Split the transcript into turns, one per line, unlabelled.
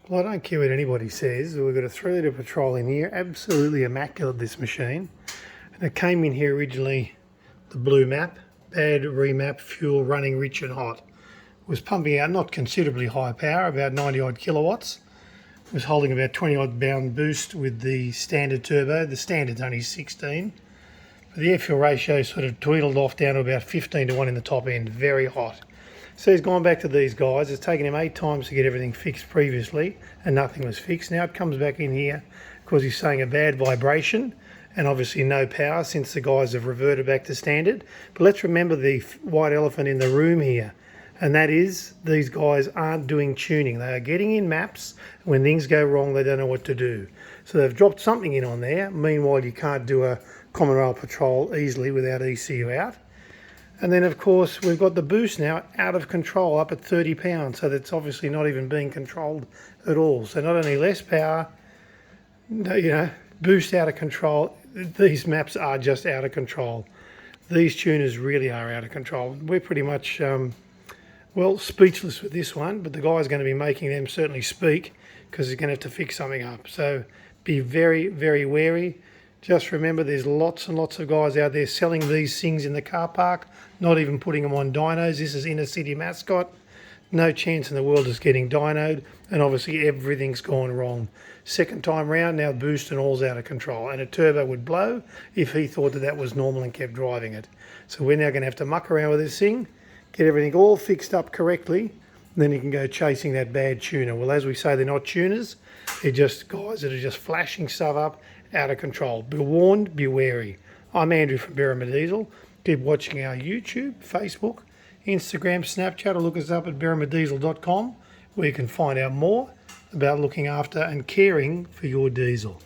Well, I don't care what anybody says. We've got a 3-litre Patrol in here, absolutely immaculate, this machine. And it came in here originally, the blue map, bad remap, fuel running rich and hot. It was pumping out not considerably high power, about 90 odd kilowatts. It was holding about 20 odd pound boost with the standard turbo. The standard's only 16. But the air fuel ratio sort of tweedled off down to about 15 to 1 in the top end, very hot. So he's gone back to these guys. It's taken him 8 times to get everything fixed previously, and nothing was fixed. Now it comes back in here because he's saying a bad vibration and obviously no power since the guys have reverted back to standard. But let's remember the white elephant in the room here, and that is these guys aren't doing tuning. They are getting in maps. When things go wrong, they don't know what to do. So they've dropped something in on there. Meanwhile, you can't do a common rail patrol easily without ECU out. And then, of course, we've got the boost now out of control, up at 30 pounds. So that's obviously not even being controlled at all. So not only less power, boost out of control. These maps are just out of control. These tuners really are out of control. We're pretty much, speechless with this one. But the guy's going to be making them certainly speak because he's going to have to fix something up. So be very, very wary. Just remember, there's lots and lots of guys out there selling these things in the car park, not even putting them on dynos. This is inner city mascot. No chance in the world is getting dynoed, and obviously everything's gone wrong. Second time round, now boost and all's out of control, and a turbo would blow if he thought that that was normal and kept driving it. So we're now going to have to muck around with this thing, get everything all fixed up correctly, and then you can go chasing that bad tuner. Well, as we say, they're not tuners. They're just guys that are just flashing stuff up out of control. Be warned, be wary. I'm Andrew from Remapped Diesel. Keep watching our YouTube, Facebook, Instagram, Snapchat, or look us up at remappeddiesel.com where you can find out more about looking after and caring for your diesel.